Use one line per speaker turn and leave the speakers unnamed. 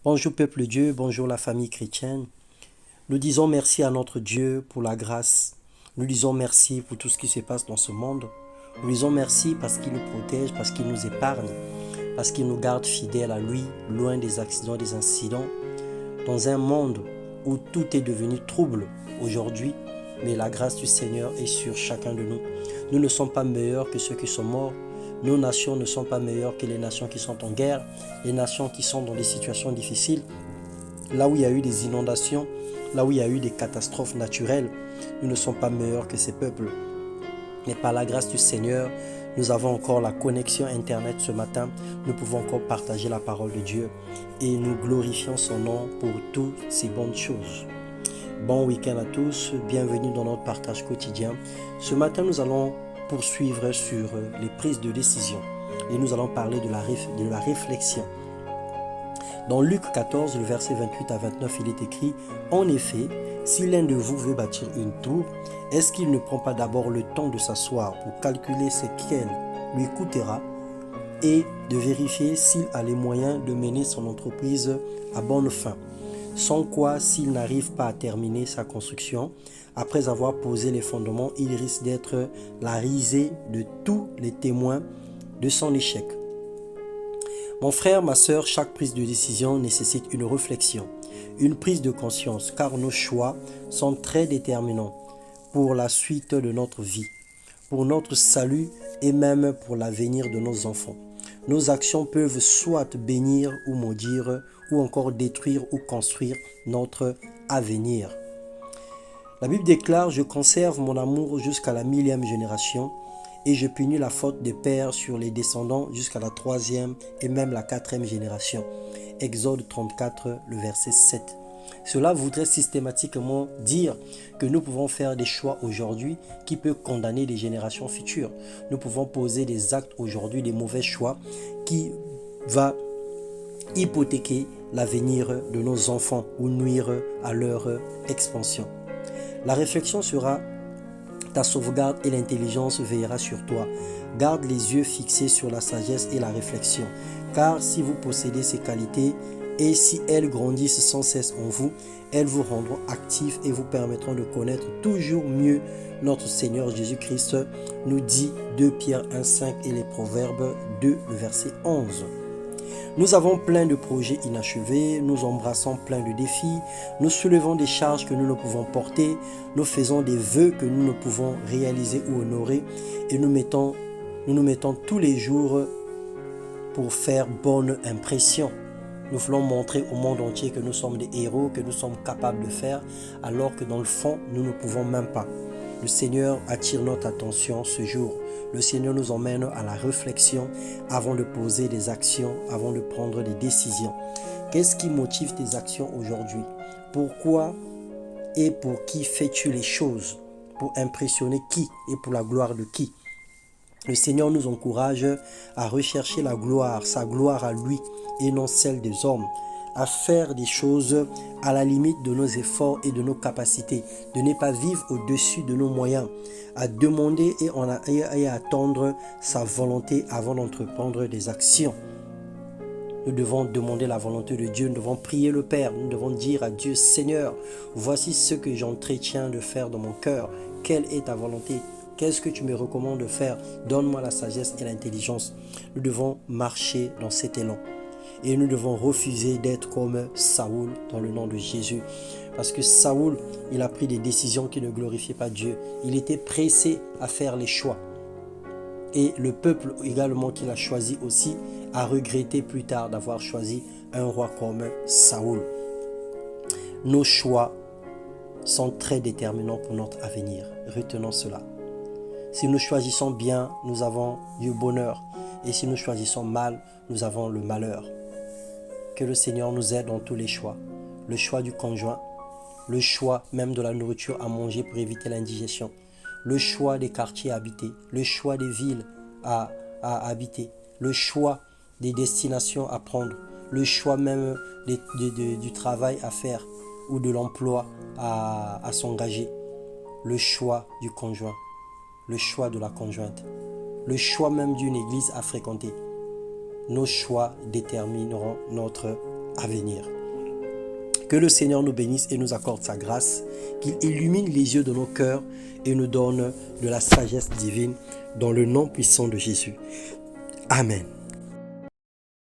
Bonjour peuple de Dieu, bonjour la famille chrétienne. Nous disons merci à notre Dieu pour la grâce. Nous disons merci pour tout ce qui se passe dans ce monde. Nous disons merci parce qu'il nous protège, parce qu'il nous épargne, parce qu'il nous garde fidèles à lui, loin des accidents, des incidents. Dans un monde où tout est devenu trouble aujourd'hui, mais la grâce du Seigneur est sur chacun de nous. Nous ne sommes pas meilleurs que ceux qui sont morts. Nos nations ne sont pas meilleures que les nations qui sont en guerre, les nations qui sont dans des situations difficiles. Là où il y a eu des inondations, là où il y a eu des catastrophes naturelles, nous ne sommes pas meilleurs que ces peuples. Mais par la grâce du Seigneur, nous avons encore la connexion Internet ce matin. Nous pouvons encore partager la parole de Dieu et nous glorifions son nom pour toutes ces bonnes choses. Bon week-end à tous, bienvenue dans notre partage quotidien. Ce matin, nous allons poursuivre sur les prises de décision et nous allons parler de la réflexion. Dans Luc 14, le verset 28 à 29, il est écrit « En effet, si l'un de vous veut bâtir une tour, est-ce qu'il ne prend pas d'abord le temps de s'asseoir pour calculer ce qu'elle lui coûtera et de vérifier s'il a les moyens de mener son entreprise à bonne fin, sans quoi, s'il n'arrive pas à terminer sa construction, après avoir posé les fondements, il risque d'être la risée de tous les témoins de son échec. » Mon frère, ma sœur, chaque prise de décision nécessite une réflexion, une prise de conscience, car nos choix sont très déterminants pour la suite de notre vie, pour notre salut et même pour l'avenir de nos enfants. Nos actions peuvent soit bénir ou maudire, ou encore détruire ou construire notre avenir. La Bible déclare « Je conserve mon amour jusqu'à la 1000e génération » et je punis la faute des pères sur les descendants jusqu'à la 3e et même la 4e génération. Exode 34, le verset 7. Cela voudrait systématiquement dire que nous pouvons faire des choix aujourd'hui qui peuvent condamner les générations futures. Nous pouvons poser des actes aujourd'hui, des mauvais choix qui va hypothéquer l'avenir de nos enfants ou nuire à leur expansion. La réflexion sera ta sauvegarde et l'intelligence veillera sur toi. Garde les yeux fixés sur la sagesse et la réflexion, car si vous possédez ces qualités et si elles grandissent sans cesse en vous, elles vous rendront actifs et vous permettront de connaître toujours mieux notre Seigneur Jésus-Christ, nous dit 2 Pierre 1,5 et les Proverbes 2, le verset 11. Nous avons plein de projets inachevés, nous embrassons plein de défis, nous soulevons des charges que nous ne pouvons porter, nous faisons des vœux que nous ne pouvons réaliser ou honorer et nous nous mettons tous les jours pour faire bonne impression. Nous voulons montrer au monde entier que nous sommes des héros, que nous sommes capables de faire, alors que dans le fond, nous ne pouvons même pas. Le Seigneur attire notre attention ce jour. Le Seigneur nous emmène à la réflexion avant de poser des actions, avant de prendre des décisions. Qu'est-ce qui motive tes actions aujourd'hui? Pourquoi et pour qui fais-tu les choses? Pour impressionner qui et pour la gloire de qui? Le Seigneur nous encourage à rechercher la gloire, sa gloire à lui et non celle des hommes, à faire des choses à la limite de nos efforts et de nos capacités, de ne pas vivre au-dessus de nos moyens, à demander et à attendre sa volonté avant d'entreprendre des actions. Nous devons demander la volonté de Dieu, nous devons prier le Père, nous devons dire à Dieu, Seigneur, voici ce que j'entretiens de faire dans mon cœur, quelle est ta volonté? Qu'est-ce que tu me recommandes de faire? Donne-moi la sagesse et l'intelligence. Nous devons marcher dans cet élan. Et nous devons refuser d'être comme Saoul dans le nom de Jésus. Parce que Saoul, il a pris des décisions qui ne glorifiaient pas Dieu. Il était pressé à faire les choix. Et le peuple également qu'il a choisi aussi a regretté plus tard d'avoir choisi un roi comme Saoul. Nos choix sont très déterminants pour notre avenir. Retenons cela. Si nous choisissons bien, nous avons du bonheur. Et si nous choisissons mal, nous avons le malheur. Que le Seigneur nous aide dans tous les choix. Le choix du conjoint, le choix même de la nourriture à manger pour éviter l'indigestion, le choix des quartiers à habiter, le choix des villes à habiter, le choix des destinations à prendre, le choix même du travail à faire ou de l'emploi à s'engager, le choix du conjoint, le choix de la conjointe, le choix même d'une église à fréquenter. Nos choix détermineront notre à venir. Que le Seigneur nous bénisse et nous accorde sa grâce, qu'il illumine les yeux de nos cœurs et nous donne de la sagesse divine dans le nom puissant de Jésus. Amen.